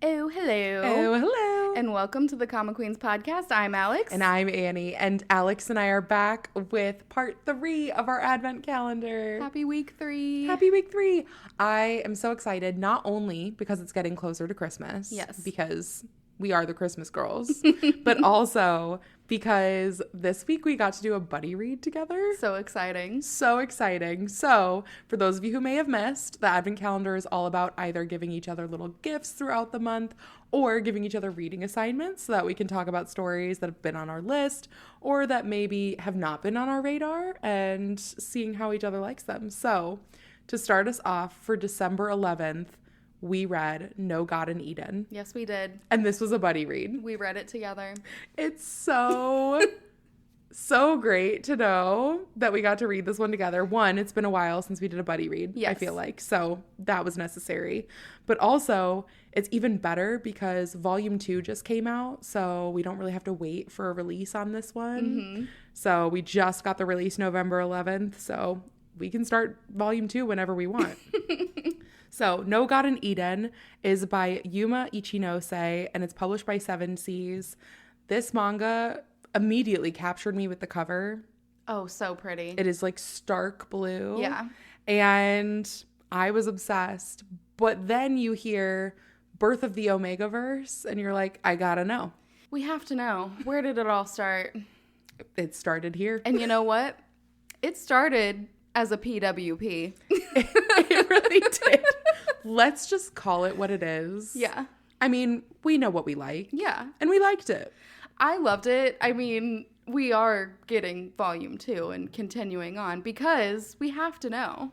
Oh, hello. Oh, hello. And welcome to the Comic Queens podcast. I'm Alex. And I'm Annie. And Alex and I are back with part 3 of our Advent calendar. Happy week 3. Happy week 3. I am so excited, not only because it's getting closer to Christmas. Yes. Because we are the Christmas girls. But also because this week we got to do a buddy read together. So exciting. So exciting. So, for those of you who may have missed, the Advent calendar is all about either giving each other little gifts throughout the month or giving each other reading assignments so that we can talk about stories that have been on our list or that maybe have not been on our radar and seeing how each other likes them. So, to start us off for December 11th, we read No God in Eden. Yes, we did. And this was a buddy read. We read it together. It's so great to know that we got to read this one together. One, it's been a while since we did a buddy read, yes. I feel like. So that was necessary. But also, it's even better because volume 2 just came out. So we don't really have to wait for a release on this one. Mm-hmm. So we just got the release November 11th. So we can start volume 2 whenever we want. So, No God in Eden is by Yuma Ichinose, and it's published by Seven Seas. This manga immediately captured me with the cover. Oh, so pretty. It is like stark blue. Yeah. And I was obsessed. But then you hear Birth of the Omegaverse, and you're like, I gotta know. We have to know. Where did it all start? It started here. And you know what? It started as a PWP. It really did. Let's just call it what it is. Yeah. I mean, we know what we like. Yeah. And we liked it. I loved it. I mean, we are getting volume 2 and continuing on because we have to know.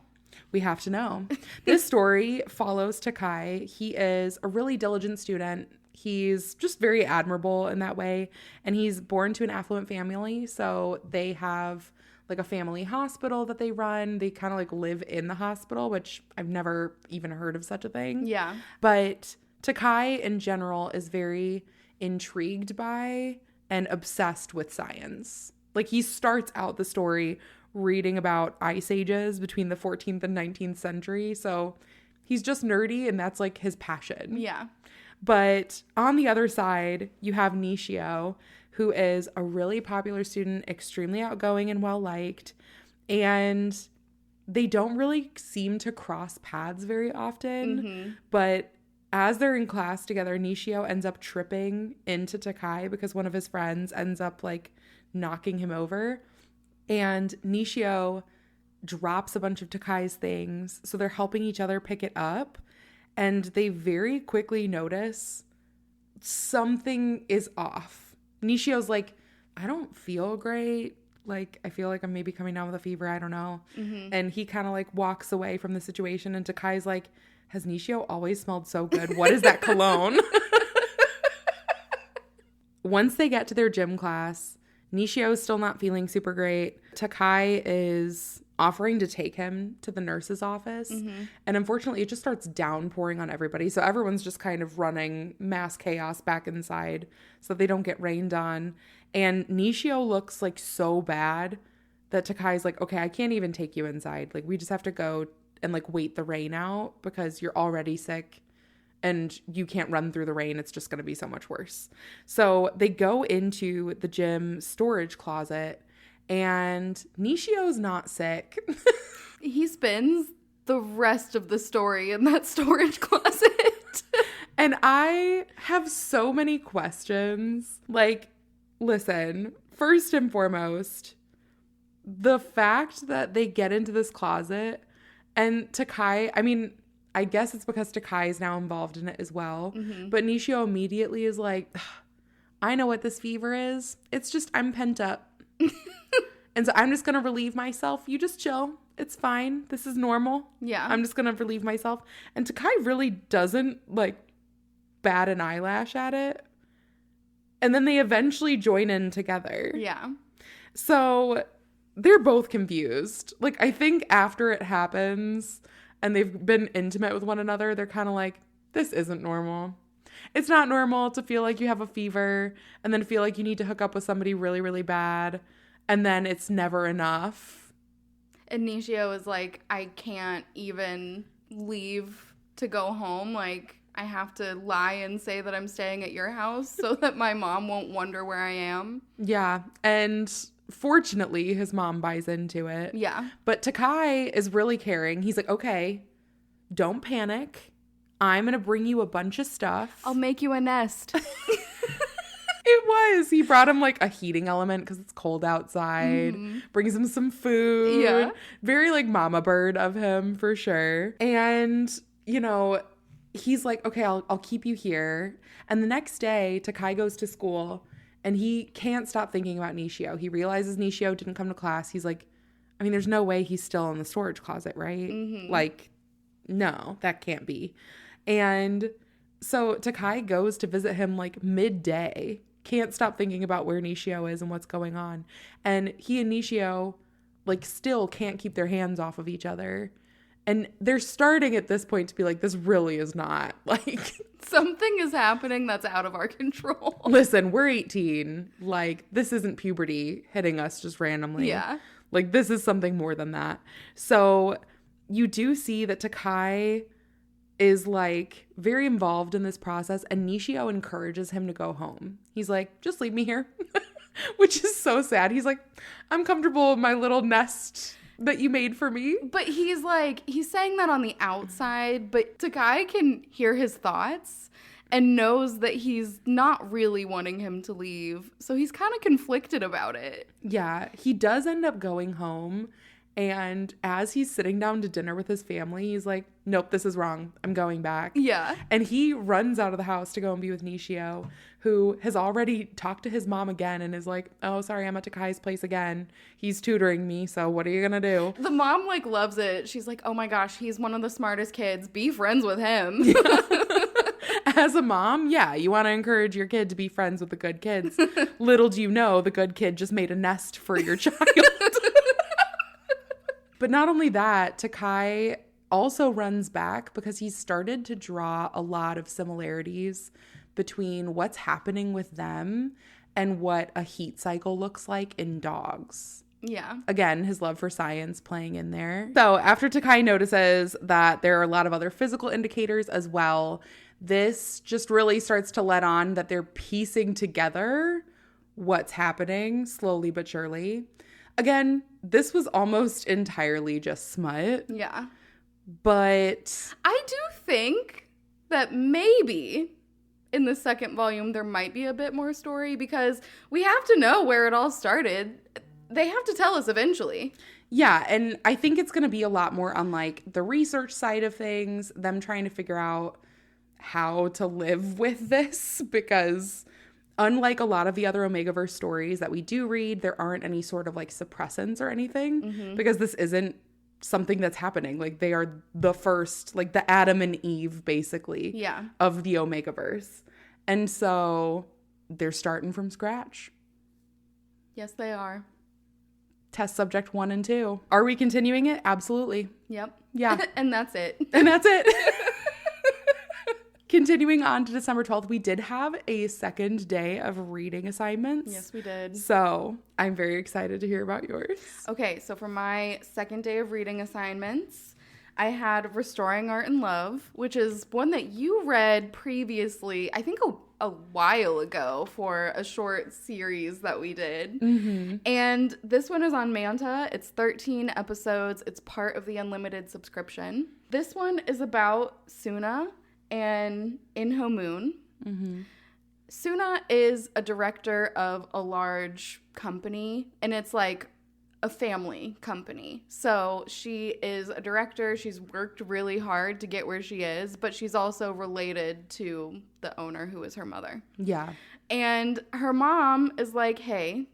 We have to know. This story follows Takai. He is a really diligent student. He's just very admirable in that way. And he's born to an affluent family. So they have like a family hospital that they run. They kind of like live in the hospital, which I've never even heard of such a thing. Yeah. But Takai in general is very intrigued by and obsessed with science. Like he starts out the story reading about ice ages between the 14th and 19th century. So he's just nerdy and that's like his passion. Yeah. But on the other side, you have Nishio, who is a really popular student, extremely outgoing and well-liked. And they don't really seem to cross paths very often. Mm-hmm. But as they're in class together, Nishio ends up tripping into Takai because one of his friends ends up like knocking him over. And Nishio drops a bunch of Takai's things. So they're helping each other pick it up. And they very quickly notice something is off. Nishio's like, I don't feel great. Like, I feel like I'm maybe coming down with a fever. I don't know. Mm-hmm. And he kind of like walks away from the situation. And Takai's like, has Nishio always smelled so good? What is that cologne? Once they get to their gym class, Nishio's still not feeling super great. Takai is offering to take him to the nurse's office. Mm-hmm. And unfortunately, it just starts downpouring on everybody. So everyone's just kind of running mass chaos back inside so that they don't get rained on. And Nishio looks like so bad that Takai's like, okay, I can't even take you inside. Like, we just have to go and like wait the rain out because you're already sick and you can't run through the rain. It's just going to be so much worse. So they go into the gym storage closet and Nishio's not sick. He spends the rest of the story in that storage closet. And I have so many questions. Like, listen, first and foremost, the fact that they get into this closet and Takai, I mean, I guess it's because Takai is now involved in it as well. Mm-hmm. But Nishio immediately is like, I know what this fever is. It's just I'm pent up. And so I'm just going to relieve myself. You just chill. It's fine. This is normal. Yeah. I'm just going to relieve myself. And Takai really doesn't like bat an eyelash at it. And then they eventually join in together. Yeah. So they're both confused. Like, I think after it happens and they've been intimate with one another, they're kind of like, this isn't normal. It's not normal to feel like you have a fever and then feel like you need to hook up with somebody really, really bad. And then it's never enough. And Nishio is like, I can't even leave to go home. Like, I have to lie and say that I'm staying at your house so that my mom won't wonder where I am. Yeah. And fortunately, his mom buys into it. Yeah. But Takai is really caring. He's like, okay, don't panic. I'm going to bring you a bunch of stuff. I'll make you a nest. It was. He brought him like a heating element because it's cold outside. Brings him some food. Yeah. Very like mama bird of him for sure. And, you know, he's like, okay, I'll keep you here. And the next day, Takai goes to school and he can't stop thinking about Nishio. He realizes Nishio didn't come to class. He's like, I mean, there's no way he's still in the storage closet, right? Like, no, that can't be. And so Takai goes to visit him like midday. Can't stop thinking about where Nishio is and what's going on. And he and Nishio like still can't keep their hands off of each other. And they're starting at this point to be like, this really is not like Something is happening that's out of our control. listen, we're 18. Like, this isn't puberty hitting us just randomly. Yeah. Like, this is something more than that. So you do see that Takai is like very involved in this process, and Nishio encourages him to go home. He's like, just leave me here, which is so sad. He's like, I'm comfortable in my little nest that you made for me. But he's saying that on the outside, but Takai can hear his thoughts and knows that he's not really wanting him to leave. So he's kind of conflicted about it. Yeah, he does end up going home. And as he's sitting down to dinner with his family, he's like, nope, this is wrong. I'm going back. Yeah. And he runs out of the house to go and be with Nishio, who has already talked to his mom again and is like, oh, sorry, I'm at Takai's place again. He's tutoring me, so what are you going to do? The mom, like, loves it. She's like, oh my gosh, he's one of the smartest kids. Be friends with him. As a mom, yeah, you want to encourage your kid to be friends with the good kids. Little do you know, the good kid just made a nest for your child. But not only that, Takai also runs back because he's started to draw a lot of similarities between what's happening with them and what a heat cycle looks like in dogs. Yeah. Again, his love for science playing in there. So after Takai notices that there are a lot of other physical indicators as well, this just really starts to let on that they're piecing together what's happening slowly but surely. Again, this was almost entirely just smut. Yeah. But I do think that maybe in the second volume there might be a bit more story because we have to know where it all started. They have to tell us eventually. yeah, and I think it's going to be a lot more on like the research side of things, them trying to figure out how to live with this, because unlike a lot of the other Omegaverse stories that we do read, there aren't any sort of like suppressants or anything, because this isn't something that's happening. Like, they are the first, like the Adam and Eve basically Yeah. of the Omegaverse. And so they're starting from scratch. Yes, they are. Test subject 1 and 2. Are we continuing it? Absolutely. Yep. Yeah. And that's it. And that's it. Continuing on to December 12th, we did have a second day of reading assignments. Yes, we did. So I'm very excited to hear about yours. Okay, so for my second day of reading assignments, I had Restoring Art and Love, which is one that you read previously, I think a while ago, for a short series that we did. And this one is on Manta. It's 13 episodes. It's part of the unlimited subscription. This one is about Suna and Inho Moon. Suna is a director of a large company, and it's like a family company. So she is a director. She's worked really hard to get where she is, but she's also related to the owner, who is her mother. Yeah. And her mom is like, hey,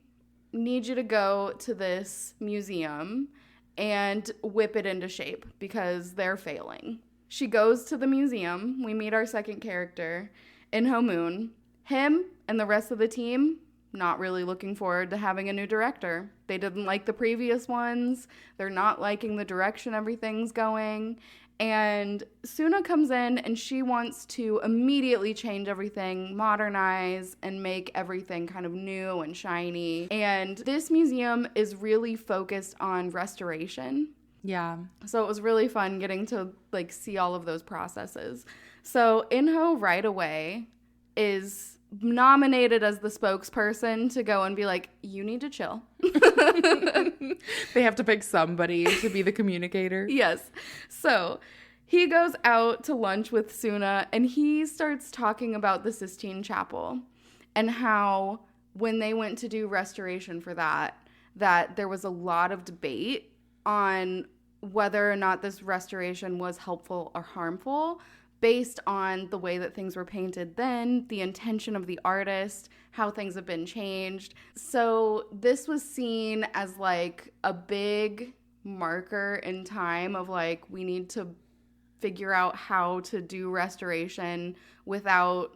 need you to go to this museum and whip it into shape because they're failing. She goes to the museum. We meet our second character, Inho Moon. Him and the rest of the team, not really looking forward to having a new director. They didn't like the previous ones. They're not liking the direction everything's going. And Suna comes in and she wants to immediately change everything, modernize, and make everything kind of new and shiny. And this museum is really focused on restoration. Yeah. So it was really fun getting to like see all of those processes. So Inho right away is nominated as the spokesperson to go and be like, you need to chill. They have to pick somebody to be the communicator. Yes. So he goes out to lunch with Suna and he starts talking about the Sistine Chapel and how when they went to do restoration for that there was a lot of debate on whether or not this restoration was helpful or harmful based on the way that things were painted then, the intention of the artist, how things have been changed. So this was seen as like a big marker in time of like, we need to figure out how to do restoration without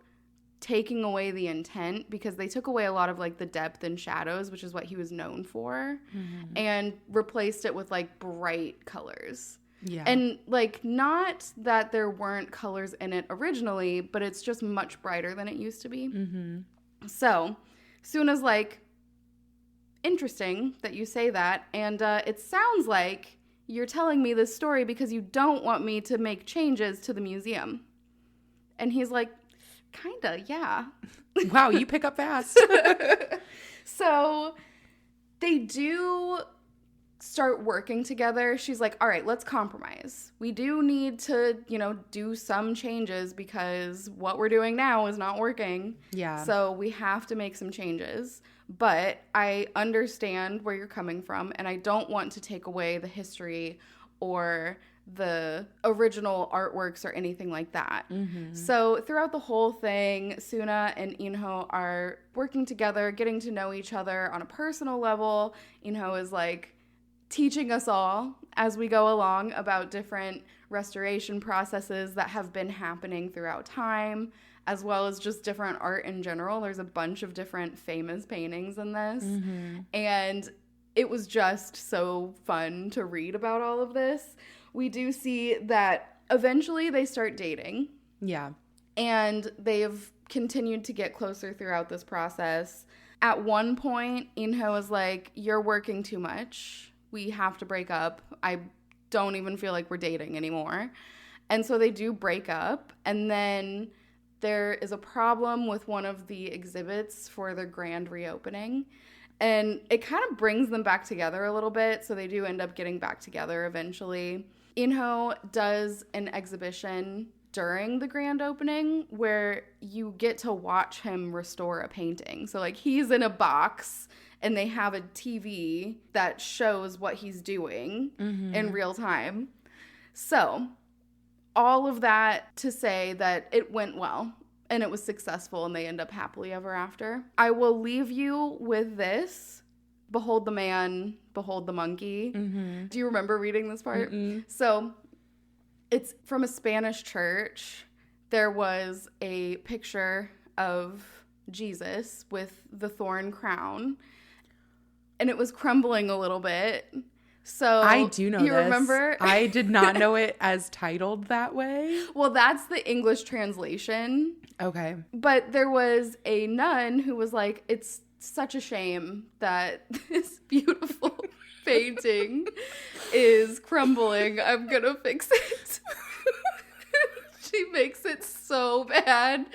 taking away the intent, because they took away a lot of like the depth and shadows, which is what he was known for, and replaced it with like bright colors. Yeah. And like, not that there weren't colors in it originally, but it's just much brighter than it used to be. So Suna's like, interesting that you say that. And it sounds like you're telling me this story because you don't want me to make changes to the museum. And he's like, kinda, yeah. Wow, you pick up fast. So they do start working together. She's like, all right, let's compromise. We do need to, do some changes because what we're doing now is not working. Yeah. So we have to make some changes. But I understand where you're coming from, and I don't want to take away the history or the original artworks or anything like that. So throughout the whole thing, Suna and Inho are working together, getting to know each other on a personal level. Inho is like teaching us all as we go along about different restoration processes that have been happening throughout time, as well as just different art in general. There's a bunch of different famous paintings in this. And it was just so fun to read about all of this. We do see that eventually they start dating. Yeah. And they've continued to get closer throughout this process. At one point, Inho is like, you're working too much. We have to break up. I don't even feel like we're dating anymore. And so they do break up. And then there is a problem with one of the exhibits for the grand reopening. And it kind of brings them back together a little bit. So they do end up getting back together eventually. Inho does an exhibition during the grand opening where you get to watch him restore a painting. So like, he's in a box and they have a TV that shows what he's doing in real time. So all of that to say that it went well and it was successful and they end up happily ever after. I will leave you with this. Behold the man, behold the monkey. Do you remember reading this part? So it's from a Spanish church. There was a picture of Jesus with the thorn crown, and it was crumbling a little bit. So I do know you this. Remember? I did not know it as titled that way. Well, that's the English translation. Okay. But there was a nun who was like, it's such a shame that this beautiful painting is crumbling. I'm gonna fix it. She makes it so bad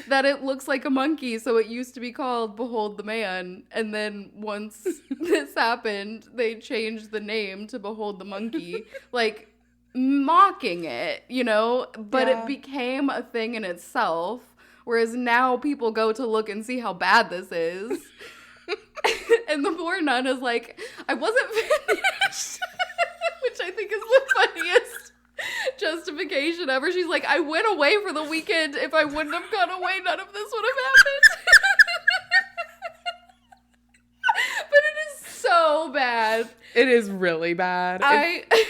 that it looks like a monkey. So it used to be called Behold the Man. And then once this happened, they changed the name to Behold the Monkey, like mocking it, But it became a thing in itself. Whereas now people go to look and see how bad this is. And the poor nun is like, I wasn't finished. Which I think is the funniest justification ever. She's like, I went away for the weekend. If I wouldn't have gone away, none of this would have happened. But it is so bad. It is really bad.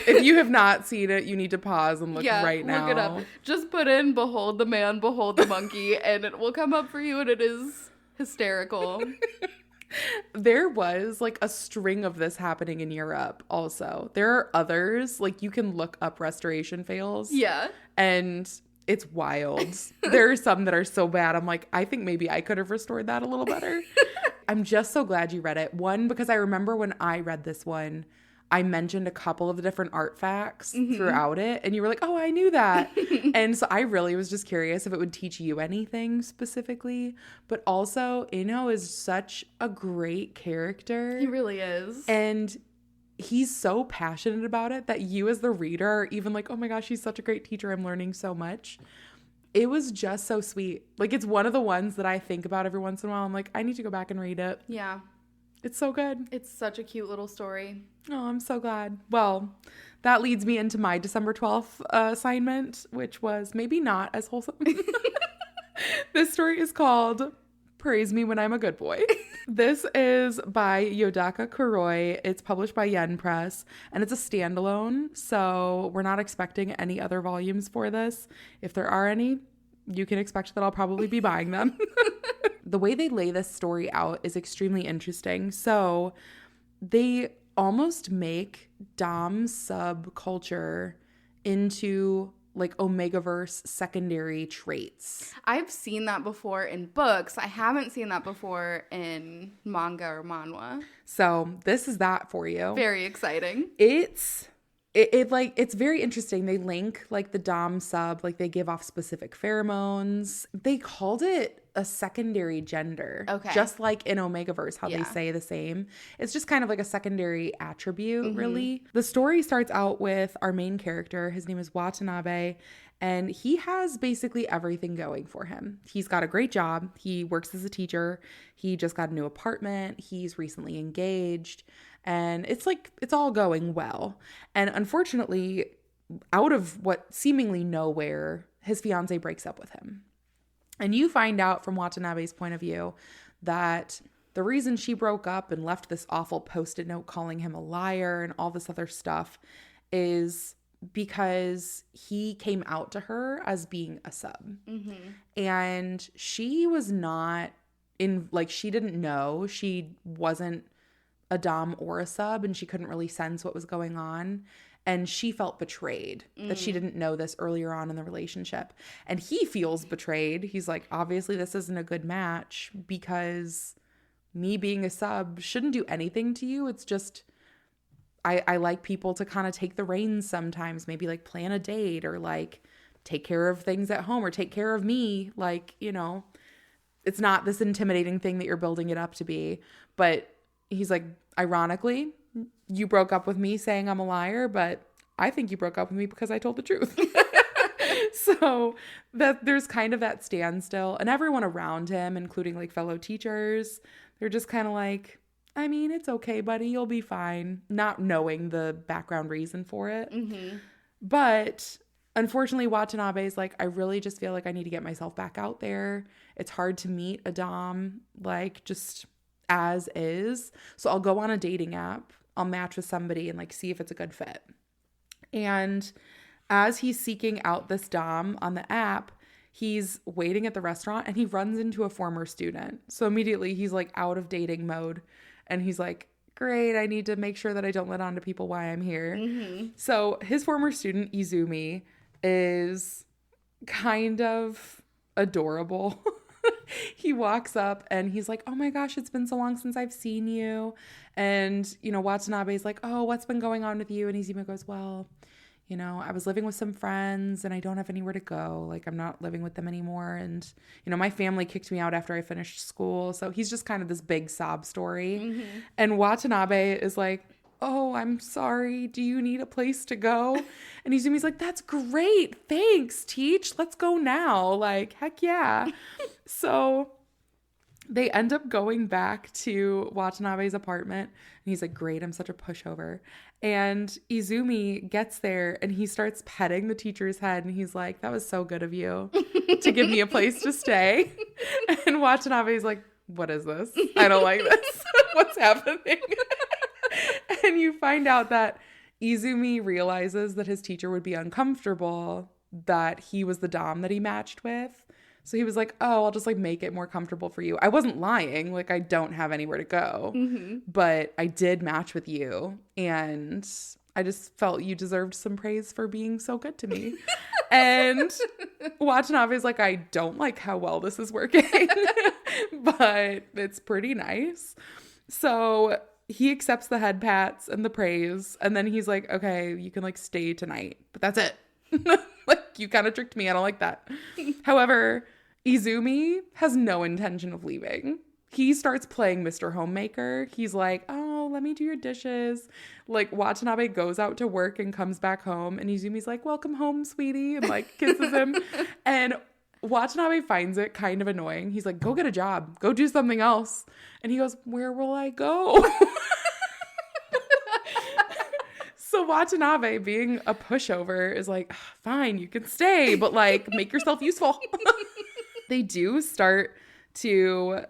If you have not seen it, you need to pause and look right now. Look it up. Just put in Behold the Man, Behold the Monkey, and it will come up for you, and it is hysterical. There was like a string of this happening in Europe also. There are others, like you can look up restoration fails. Yeah. And it's wild. There are some that are so bad. I'm like, I think maybe I could have restored that a little better. I'm just so glad you read it. One, because I remember when I read this one, I mentioned a couple of the different art facts throughout it, and you were like, oh, I knew that. And so I really was just curious if it would teach you anything specifically. But also, Ino is such a great character. He really is. And he's so passionate about it that you as the reader are even like, oh my gosh, he's such a great teacher. I'm learning so much. It was just so sweet. Like, it's one of the ones that I think about every once in a while. I'm like, I need to go back and read it. Yeah. It's so good. It's such a cute little story. Oh, I'm so glad. Well, that leads me into my December 12th assignment, which was maybe not as wholesome. This story is called Praise Me When I'm a Good Boy. This is by Yodaka Kuroi. It's published by Yen Press, and it's a standalone, so we're not expecting any other volumes for this. If there are any, you can expect that I'll probably be buying them. The way they lay this story out is extremely interesting. So they almost make Dom subculture into like Omegaverse secondary traits. I've seen that before in books. I haven't seen that before in manga or manhwa. So this is that for you. Very exciting. It's very interesting. They link like the Dom sub, like they give off specific pheromones. They called it a secondary gender. Okay. Just like in Omegaverse, how they say the same. It's just kind of like a secondary attribute, really. The story starts out with our main character. His name is Watanabe, and he has basically everything going for him. He's got a great job. He works as a teacher. He just got a new apartment. He's recently engaged. And it's all going well. And unfortunately, out of what seemingly nowhere, his fiance breaks up with him. And you find out from Watanabe's point of view that the reason she broke up and left this awful Post-it note calling him a liar and all this other stuff is because he came out to her as being a sub. And she was not she didn't know. She wasn't a dom or a sub, and she couldn't really sense what was going on. And she felt betrayed that she didn't know this earlier on in the relationship. And he feels betrayed. He's like, obviously this isn't a good match because me being a sub shouldn't do anything to you. It's just, I like people to kind of take the reins sometimes, maybe like plan a date or like take care of things at home or take care of me. Like, you know, it's not this intimidating thing that you're building it up to be. But he's like, ironically, you broke up with me saying I'm a liar, but I think you broke up with me because I told the truth. So that there's kind of that standstill, and everyone around him, including like fellow teachers, they're just kind of like, I mean, it's okay, buddy, you'll be fine, not knowing the background reason for it. But unfortunately, Watanabe is like, I really just feel like I need to get myself back out there. It's hard to meet a dom, like just as is. So I'll go on a dating app. I'll match with somebody and like see if it's a good fit. And as he's seeking out this dom on the app, he's waiting at the restaurant and he runs into a former student. So immediately he's like out of dating mode and he's like, great, I need to make sure that I don't let on to people why I'm here. So his former student, Izumi, is kind of adorable. He walks up and he's like, oh my gosh, it's been so long since I've seen you. And, you know, Watanabe's like, oh, what's been going on with you? And Izumi goes, well, you know, I was living with some friends and I don't have anywhere to go. Like, I'm not living with them anymore. And, you know, my family kicked me out after I finished school. So he's just kind of this big sob story. And Watanabe is like, oh, I'm sorry. Do you need a place to go? And Izumi's like, that's great. Thanks, Teach. Let's go now. Like, heck yeah. So they end up going back to Watanabe's apartment. And he's like, great, I'm such a pushover. And Izumi gets there and he starts petting the teacher's head. And he's like, that was so good of you to give me a place to stay. And Watanabe's like, what is this? I don't like this. What's happening? And you find out that Izumi realizes that his teacher would be uncomfortable that he was the dom that he matched with. So he was like, oh, I'll just like make it more comfortable for you. I wasn't lying. Like, I don't have anywhere to go, but I did match with you. And I just felt you deserved some praise for being so good to me. And Watanabe is like, I don't like how well this is working, but it's pretty nice. So he accepts the head pats and the praise. And then he's like, okay, you can like stay tonight, but that's it. Like, you kind of tricked me. I don't like that. However, Izumi has no intention of leaving. He starts playing Mr. Homemaker. He's like, oh, let me do your dishes. Like, Watanabe goes out to work and comes back home. And Izumi's like, welcome home, sweetie. And like kisses him. And Watanabe finds it kind of annoying. He's like, go get a job. Go do something else. And he goes, where will I go? So Watanabe, being a pushover, is like, fine, you can stay, but like, make yourself useful. They do start to,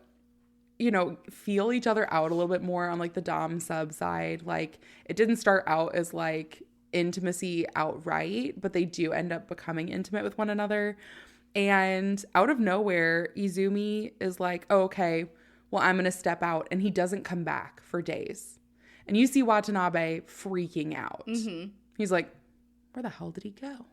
you know, feel each other out a little bit more on like the dom sub side. Like, it didn't start out as like intimacy outright, but they do end up becoming intimate with one another. And out of nowhere, Izumi is like, oh, okay, well, I'm going to step out. And he doesn't come back for days. And you see Watanabe freaking out. Mm-hmm. He's like, where the hell did he go?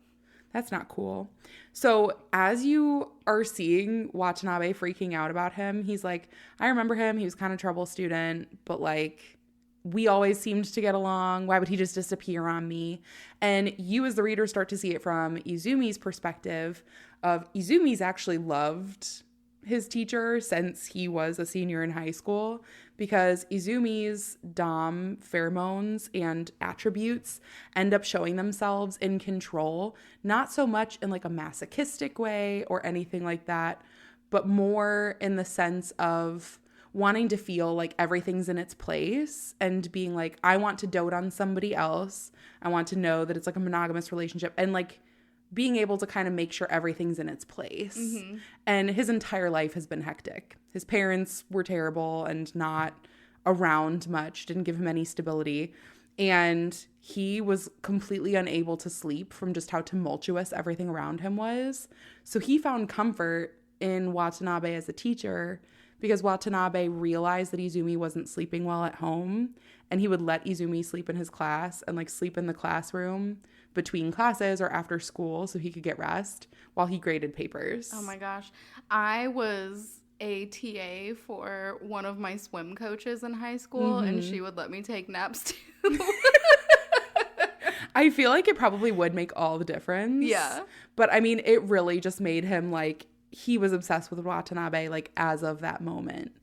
That's not cool. So as you are seeing Watanabe freaking out about him, he's like, I remember him. He was kind of a trouble student, but like, we always seemed to get along. Why would he just disappear on me? And you as the reader start to see it from Izumi's perspective of Izumi's actually loved his teacher since he was a senior in high school, because Izumi's dom pheromones and attributes end up showing themselves in control, not so much in like a masochistic way or anything like that, but more in the sense of wanting to feel like everything's in its place and being like, I want to dote on somebody else. I want to know that it's like a monogamous relationship, and like being able to kind of make sure everything's in its place. Mm-hmm. And his entire life has been hectic. His parents were terrible and not around much, didn't give him any stability. And he was completely unable to sleep from just how tumultuous everything around him was. So he found comfort in Watanabe as a teacher, because Watanabe realized that Izumi wasn't sleeping well at home, and he would let Izumi sleep in his class and like sleep in the classroom between classes or after school so he could get rest while he graded papers. Oh my gosh. I was a TA for one of my swim coaches in high school, mm-hmm. and she would let me take naps too. I feel like it probably would make all the difference. Yeah. But I mean, it really just made him like, he was obsessed with Watanabe like as of that moment.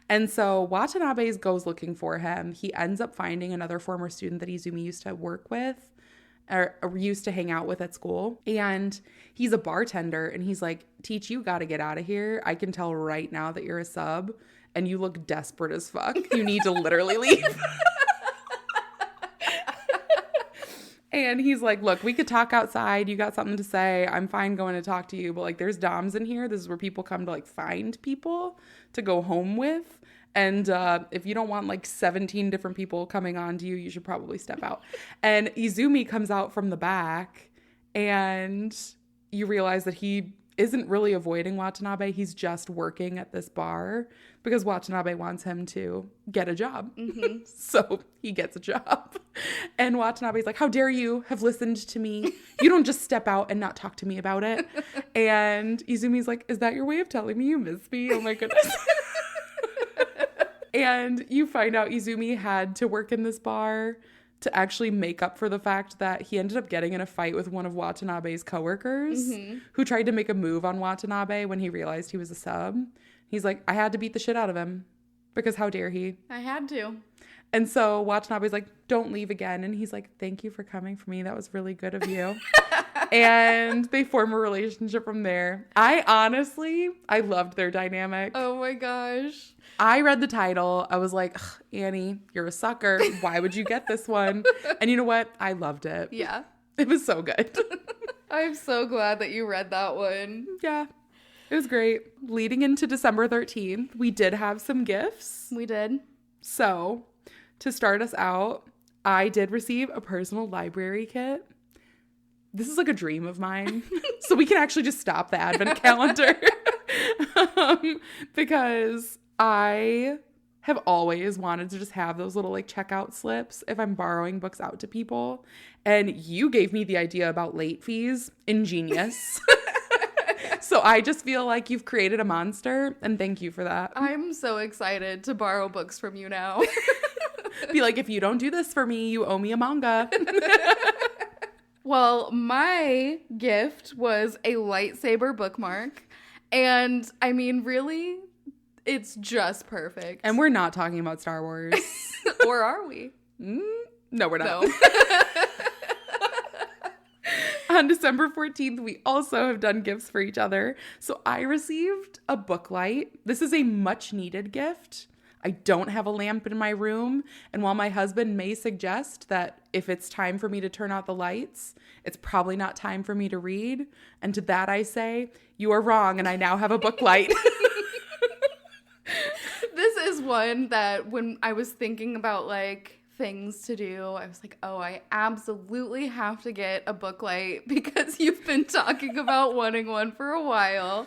And so Watanabe goes looking for him. He ends up finding another former student that Izumi used to work with, or used to hang out with at school. And he's a bartender, and he's like, Teach, you got to get out of here. I can tell right now that you're a sub and you look desperate as fuck. You need to literally leave. And he's like, look, we could talk outside. You got something to say. I'm fine going to talk to you. But like, there's doms in here. This is where people come to like find people to go home with. And if you don't want like 17 different people coming on to you, you should probably step out. And Izumi comes out from the back, and you realize that he isn't really avoiding Watanabe. He's just working at this bar because Watanabe wants him to get a job. Mm-hmm. So he gets a job. And Watanabe's like, how dare you have listened to me? You don't just step out and not talk to me about it. And Izumi's like, is that your way of telling me you miss me? Oh my goodness. And you find out Izumi had to work in this bar to actually make up for the fact that he ended up getting in a fight with one of Watanabe's coworkers, mm-hmm. who tried to make a move on Watanabe when he realized he was a sub. He's like, I had to beat the shit out of him because how dare he? I had to. And so Watanabe's like, don't leave again. And he's like, thank you for coming for me. That was really good of you. And they form a relationship from there. I loved their dynamic. Oh my gosh. I read the title. I was like, Annie, you're a sucker. Why would you get this one? And you know what? I loved it. Yeah. It was so good. I'm so glad that you read that one. Yeah. It was great. Leading into December 13th, we did have some gifts. We did. So, to start us out, I did receive a personal library kit. This is like a dream of mine. So we can actually just stop the advent calendar. Because I have always wanted to just have those little like checkout slips if I'm borrowing books out to people. And you gave me the idea about late fees. Ingenious. So I just feel like you've created a monster, and thank you for that. I'm so excited to borrow books from you now. Be like, if you don't do this for me, you owe me a manga. Well, my gift was a lightsaber bookmark. And I mean, really, it's just perfect. And we're not talking about Star Wars. Or are we? No, we're not. No. On December 14th, we also have done gifts for each other. So I received a book light. This is a much needed gift. I don't have a lamp in my room. And while my husband may suggest that if it's time for me to turn out the lights, it's probably not time for me to read. And to that I say, you are wrong. And I now have a book light. This is one that when I was thinking about like things to do, I was like, oh, I absolutely have to get a book light because you've been talking about wanting one for a while.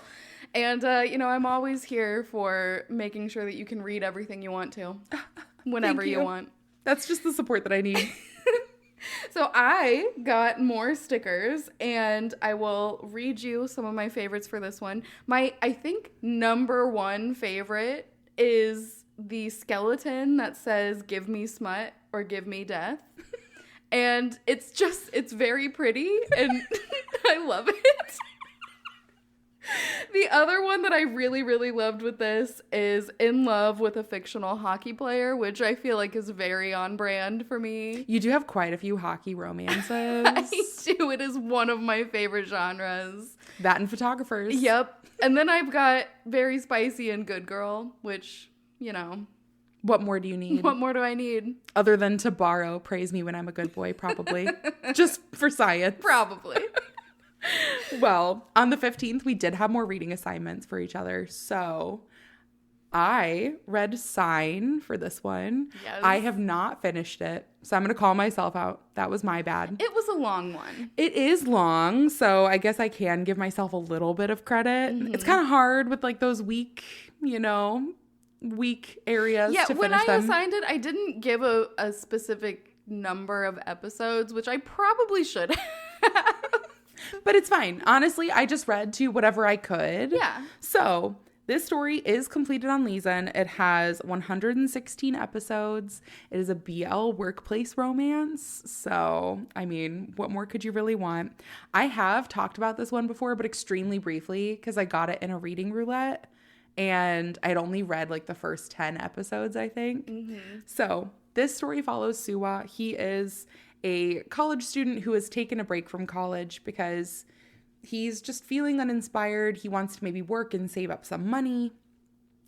And, I'm always here for making sure that you can read everything you want to whenever you want. That's just the support that I need. So I got more stickers, and I will read you some of my favorites for this one. I think, number one favorite is the skeleton that says, give me smut or give me death. And it's very pretty, and I love it. The other one that I really, really loved with this is in love with a fictional hockey player, which I feel like is very on brand for me. You do have quite a few hockey romances. I do. It is one of my favorite genres. That and photographers. Yep. And then I've got Very Spicy and Good Girl, which, What more do you need? what more do I need? Other than to borrow Praise Me When I'm a Good Boy, probably. Just for science. Probably. Well, on the 15th, we did have more reading assignments for each other. So I read Sign for this one. Yes. I have not finished it. So I'm going to call myself out. That was my bad. It was a long one. It is long. So I guess I can give myself a little bit of credit. It's kind of hard with like those weak areas to finish when I them. assigned it, I didn't give a specific number of episodes, which I probably should have. But it's fine. Honestly, I just read to whatever I could. Yeah. So this story is completed on Leeson. It has 116 episodes. It is a BL workplace romance. So, I mean, what more could you really want? I have talked about this one before, but extremely briefly because I got it in a reading roulette. And I'd only read like the first 10 episodes, I think. Mm-hmm. So this story follows Suwa. He is a college student who has taken a break from college because he's just feeling uninspired. He wants to maybe work and save up some money.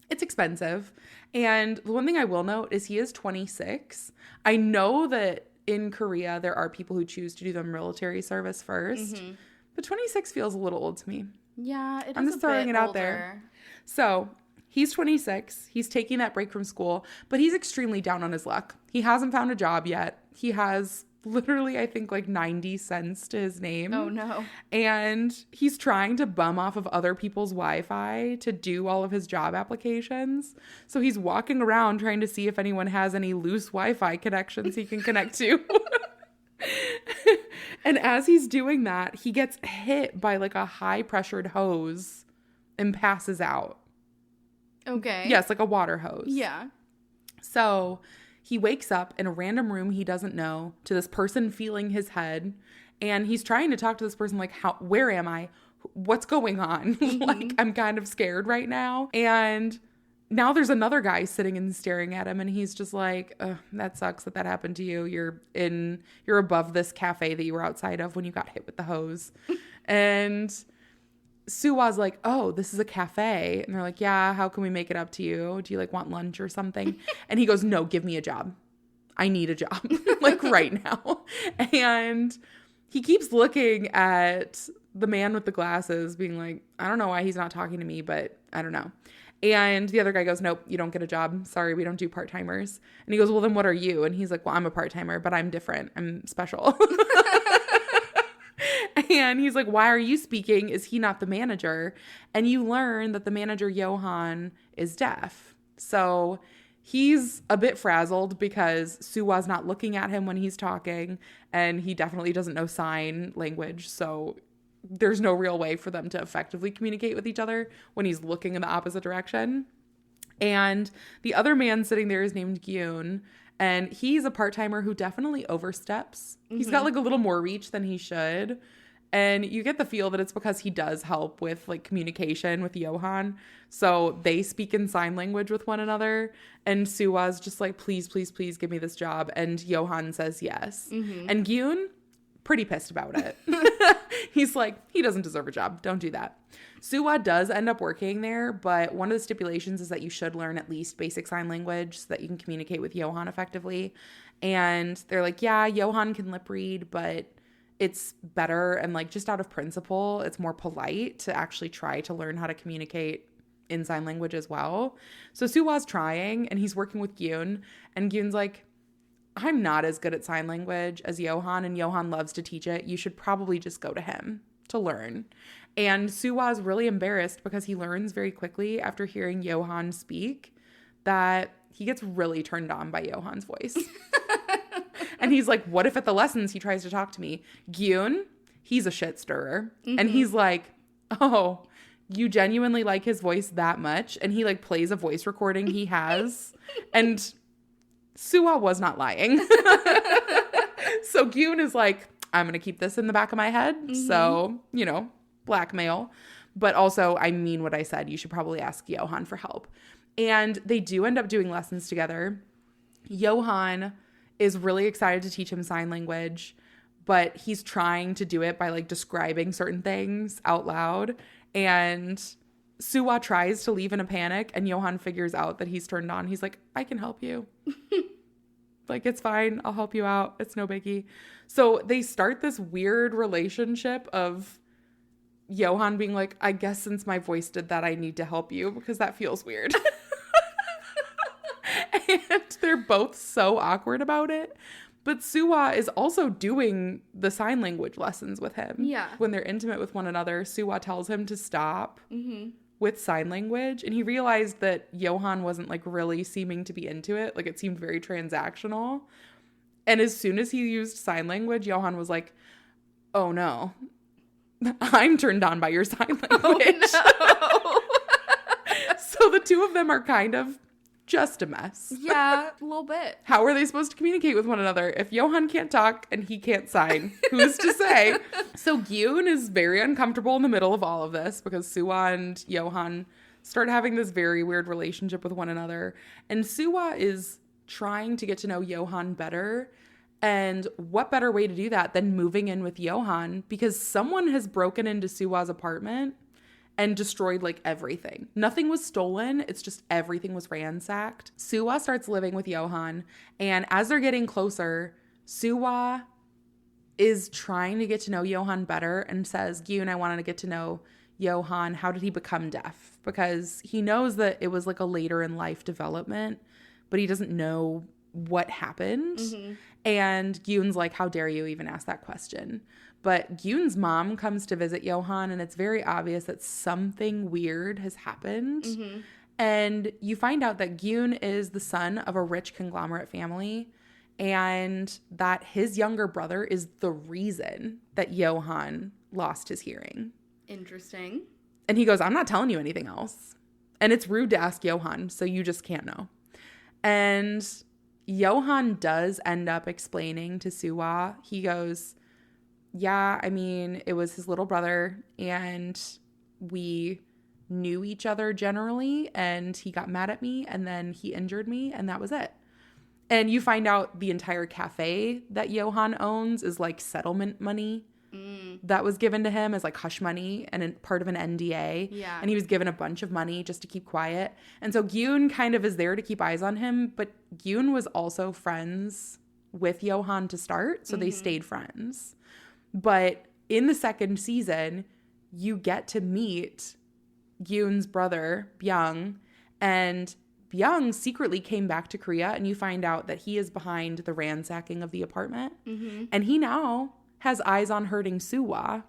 It's expensive. And the one thing I will note is he is 26. I know that in Korea, there are people who choose to do the military service first. But 26 feels a little old to me. Yeah, it is. I'm just throwing it out there. So he's 26. He's taking that break from school, but he's extremely down on his luck. He hasn't found a job yet. He has literally, I think, like 90 cents to his name. Oh, no. And he's trying to bum off of other people's Wi-Fi to do all of his job applications. So he's walking around trying to see if anyone has any loose Wi-Fi connections he can connect to. And as he's doing that, he gets hit by like a high-pressured hose and passes out. Okay. Yes, like a water hose. Yeah. So he wakes up in a random room he doesn't know to this person feeling his head. And he's trying to talk to this person like, where am I? What's going on? Like, I'm kind of scared right now. And now there's another guy sitting and staring at him. And he's just like, that sucks that happened to you. You're above this cafe that you were outside of when you got hit with the hose. And Suwa's like, oh, this is a cafe. And they're like, yeah, how can we make it up to you? Do you like want lunch or something? And he goes, no, give me a job. I need a job like right now. And he keeps looking at the man with the glasses being like, I don't know why he's not talking to me, but I don't know. And the other guy goes, nope, you don't get a job. Sorry, we don't do part-timers. And he goes, well, then what are you? And he's like, well, I'm a part-timer, but I'm different. I'm special. And he's like, why are you speaking? Is he not the manager? And you learn that the manager, Johan, is deaf. So he's a bit frazzled because Suwa's not looking at him when he's talking. And he definitely doesn't know sign language. So there's no real way for them to effectively communicate with each other when he's looking in the opposite direction. And the other man sitting there is named Gyun. And he's a part-timer who definitely oversteps. He's got like a little more reach than he should. And you get the feel that it's because he does help with like communication with Johan. So they speak in sign language with one another. And Suwa's just like, please, please, please give me this job. And Johan says yes. And Gyun, pretty pissed about it. He's like, he doesn't deserve a job. Don't do that. Suwa does end up working there, but one of the stipulations is that you should learn at least basic sign language so that you can communicate with Johan effectively. And they're like, yeah, Johan can lip read, but it's better, and like just out of principle, it's more polite to actually try to learn how to communicate in sign language as well. So Suwa's trying, and he's working with Gyun, and Gyun's like, I'm not as good at sign language as Johan, and Johan loves to teach it. You should probably just go to him to learn. And Suwa's really embarrassed because he learns very quickly after hearing Johan speak that he gets really turned on by Johan's voice. And he's like, what if at the lessons he tries to talk to me? Gyun, he's a shit stirrer. And he's like, oh, you genuinely like his voice that much? And he like plays a voice recording he has. And Suwa was not lying. So Gyun is like, I'm going to keep this in the back of my head. So, you know, blackmail. But also, I mean what I said. You should probably ask Johan for help. And they do end up doing lessons together. Johan is really excited to teach him sign language, but he's trying to do it by like describing certain things out loud. And Suwa tries to leave in a panic, and Johan figures out that he's turned on. He's like, I can help you. Like, it's fine. I'll help you out. It's no biggie. So they start this weird relationship of Johan being like, I guess since my voice did that, I need to help you because that feels weird. And they're both so awkward about it. But Suwa is also doing the sign language lessons with him. Yeah. When they're intimate with one another, Suwa tells him to stop with sign language. And he realized that Johan wasn't like really seeming to be into it. Like it seemed very transactional. And as soon as he used sign language, Johan was like, oh no, I'm turned on by your sign language. Oh, no. So the two of them are kind of just a mess. Yeah, a little bit. How are they supposed to communicate with one another if Johan can't talk and he can't sign? Who's to say? So Gyun is very uncomfortable in the middle of all of this because Suwa and Johan start having this very weird relationship with one another. And Suwa is trying to get to know Johan better. And what better way to do that than moving in with Johan? Because someone has broken into Suwa's apartment and destroyed like everything. Nothing was stolen. It's just everything was ransacked. Suwa starts living with Johan. And as they're getting closer, Suwa is trying to get to know Johan better and says, Gyun, I wanted to get to know Johan. How did he become deaf? Because he knows that it was like a later in life development, but he doesn't know what happened. And Gyun's like, how dare you even ask that question? But Gyun's mom comes to visit Johan, and it's very obvious that something weird has happened. And you find out that Gyun is the son of a rich conglomerate family, and that his younger brother is the reason that Johan lost his hearing. Interesting. And he goes, I'm not telling you anything else. And it's rude to ask Johan, so you just can't know. And Johan does end up explaining to Suwa. He goes, yeah, I mean, it was his little brother, and we knew each other generally, and he got mad at me, and then he injured me, and that was it. And you find out the entire cafe that Johan owns is like settlement money that was given to him as like hush money and part of an NDA. Yeah. And he was given a bunch of money just to keep quiet. And so Gyun kind of is there to keep eyes on him, but Gyun was also friends with Johan to start, so they stayed friends. But in the second season, you get to meet Gyun's brother, Byung, and Byung secretly came back to Korea, and you find out that he is behind the ransacking of the apartment. And he now has eyes on hurting Suwa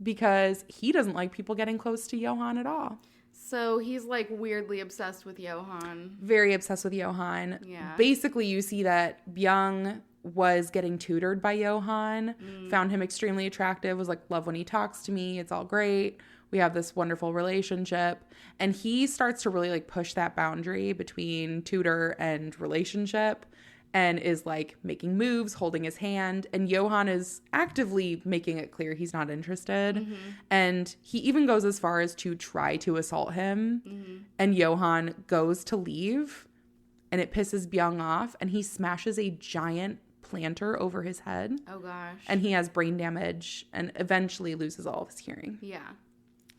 because he doesn't like people getting close to Johan at all. So he's like weirdly obsessed with Johan. Very obsessed with Johan. Yeah. Basically, you see that Byung was getting tutored by Johan, found him extremely attractive, was like, love when he talks to me. It's all great. We have this wonderful relationship. And he starts to really like push that boundary between tutor and relationship. and is like making moves, holding his hand. And Johan is actively making it clear he's not interested. And he even goes as far as to try to assault him. And Johan goes to leave, and it pisses Byung off, and he smashes a giant planter over his head. Oh, gosh. And he has brain damage and eventually loses all of his hearing. Yeah.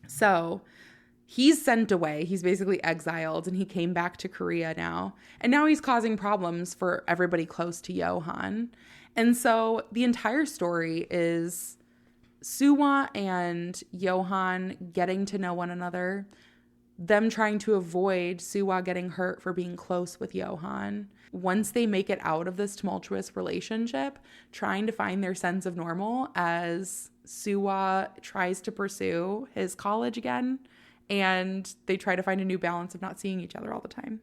So he's sent away. He's basically exiled, and he came back to Korea now. And now he's causing problems for everybody close to Johan. And so the entire story is Suwa and Johan getting to know one another, them trying to avoid Suwa getting hurt for being close with Johan. Once they make it out of this tumultuous relationship, trying to find their sense of normal as Suwa tries to pursue his college again, and they try to find a new balance of not seeing each other all the time.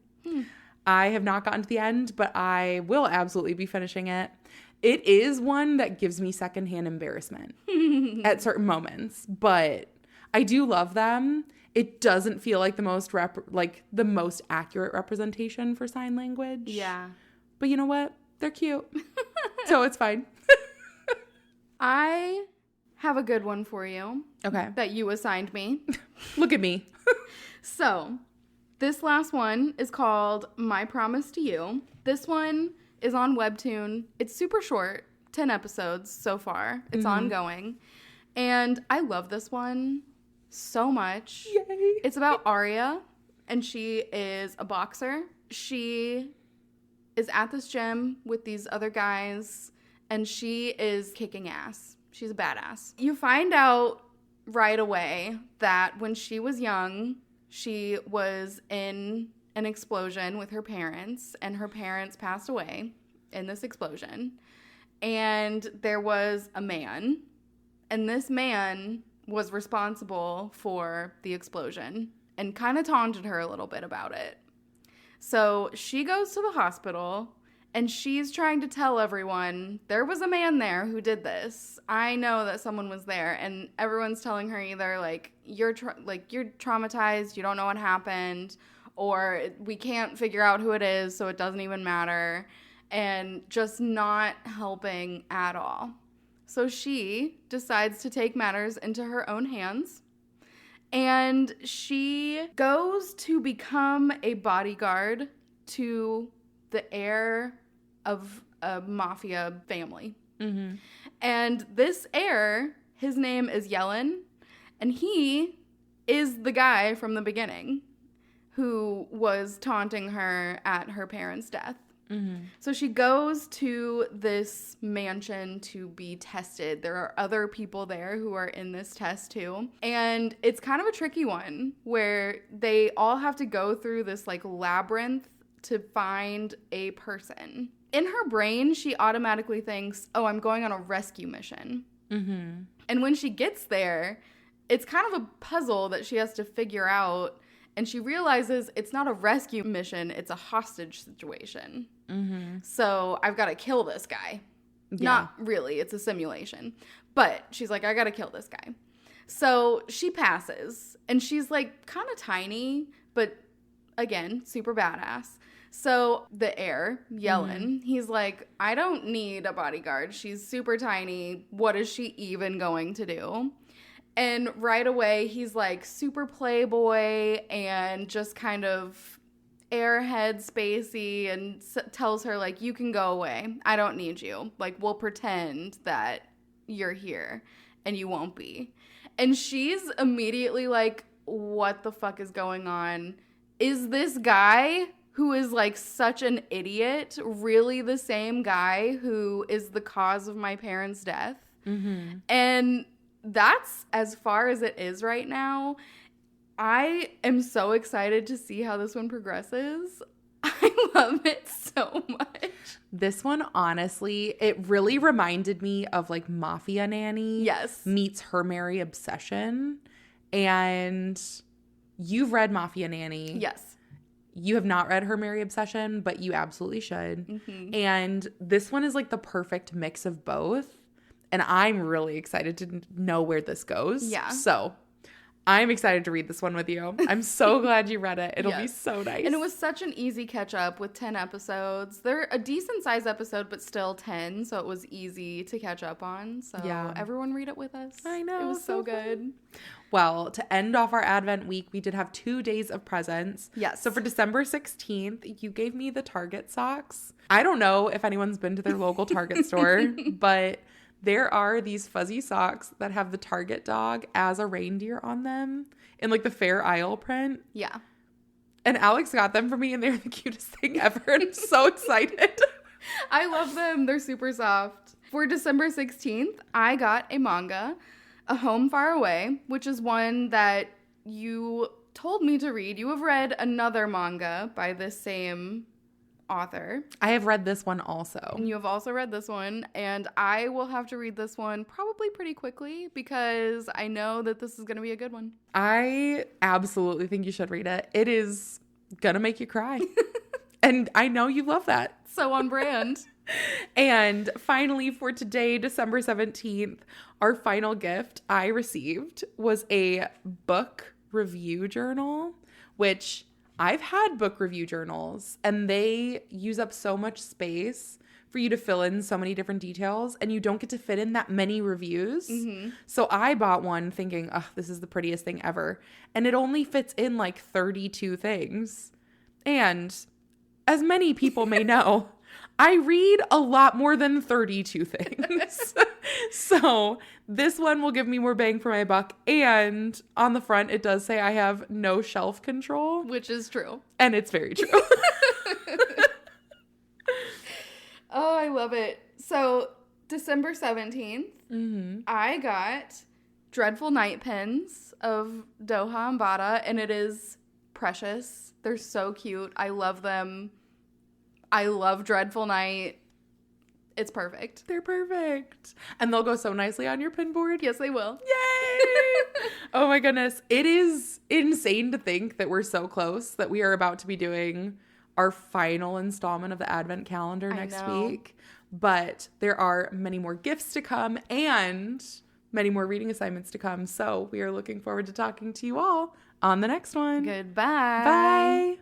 I have not gotten to the end, but I will absolutely be finishing it. It is one that gives me secondhand embarrassment at certain moments, but I do love them. It doesn't feel like the most accurate representation for sign language. Yeah. But you know what? They're cute. So it's fine. I have a good one for you. Okay. That you assigned me. Look at me. So, this last one is called My Promise to You. This one is on Webtoon. It's super short, 10 episodes so far. It's ongoing. And I love this one so much. Yay. It's about Arya, and she is a boxer. She is at this gym with these other guys, and she is kicking ass. She's a badass. You find out right away that when she was young, she was in an explosion with her parents, and her parents passed away in this explosion. And there was a man, and this man was responsible for the explosion and kind of taunted her a little bit about it. So she goes to the hospital, and she's trying to tell everyone, there was a man there who did this. I know that someone was there. And everyone's telling her either like, you're traumatized, you don't know what happened, or we can't figure out who it is, so it doesn't even matter, and just not helping at all. So she decides to take matters into her own hands, and she goes to become a bodyguard to the heir of a mafia family. And this heir, his name is Yellen, and he is the guy from the beginning who was taunting her at her parents' death. So she goes to this mansion to be tested. There are other people there who are in this test too. And it's kind of a tricky one where they all have to go through this like labyrinth to find a person. In her brain, she automatically thinks, oh, I'm going on a rescue mission. And when she gets there, it's kind of a puzzle that she has to figure out. And she realizes it's not a rescue mission, it's a hostage situation. So I've got to kill this guy. Yeah. Not really, it's a simulation. But she's like, I got to kill this guy. So she passes, and she's like kind of tiny, but again, super badass. So the heir, Yellen, he's like, I don't need a bodyguard. She's super tiny. What is she even going to do? And right away, he's like super playboy and just kind of airhead spacey, and tells her like, you can go away. I don't need you. Like, we'll pretend that you're here, and you won't be. And she's immediately like, what the fuck is going on? Is this guy who is like such an idiot really the same guy who is the cause of my parents' death? And that's as far as it is right now. I am so excited to see how this one progresses. I love it so much. This one, honestly, it really reminded me of like Mafia Nanny. Yes. Meets Her Merry Obsession. And you've read Mafia Nanny. Yes. You have not read Her Merry Obsession, but you absolutely should. And this one is like the perfect mix of both. And I'm really excited to know where this goes. Yeah. So I'm excited to read this one with you. I'm so glad you read it. It'll be Yes. so nice. And it was such an easy catch up with 10 episodes. They're a decent sized episode, but still 10. So it was easy to catch up on. So Yeah. everyone read it with us. I know, It was so so good. Well, to end off our Advent week, we did have 2 days of presents. Yes. So for December 16th, you gave me the Target socks. I don't know if anyone's been to their local Target store, but there are these fuzzy socks that have the Target dog as a reindeer on them in like the Fair Isle print. Yeah. And Alex got them for me and they're the cutest thing ever. And I'm so excited. I love them. They're super soft. For December 16th, I got a manga, A Home Far Away, which is one that you told me to read. You have read another manga by this same author. I have read this one also. And you have also read this one, and I will have to read this one probably pretty quickly because I know that this is going to be a good one. I absolutely think you should read it. It is gonna make you cry. And I know you love that. So on brand. And finally, for today, December 17th, our final gift I received was a book review journal, which I've had book review journals and they use up so much space for you to fill in so many different details and you don't get to fit in that many reviews. Mm-hmm. So I bought one thinking, oh, this is the prettiest thing ever. And it only fits in like 32 things. And as many people may know, I read a lot more than 32 things. So this one will give me more bang for my buck. And on the front, it does say I have no shelf control. Which is true. And it's very true. Oh, I love it. So December 17th, Mm-hmm. I got Dreadful Night Pins of Doha and Bada, and it is precious. They're so cute. I love them. I love Dreadful Night. It's perfect. They're perfect. And they'll go so nicely on your pin board. Yes, they will. Yay! Oh my goodness. It is insane to think that we're so close, that we are about to be doing our final installment of the Advent calendar I next know. week. But there are many more gifts to come and many more reading assignments to come. So we are looking forward to talking to you all on the next one. Goodbye. Bye.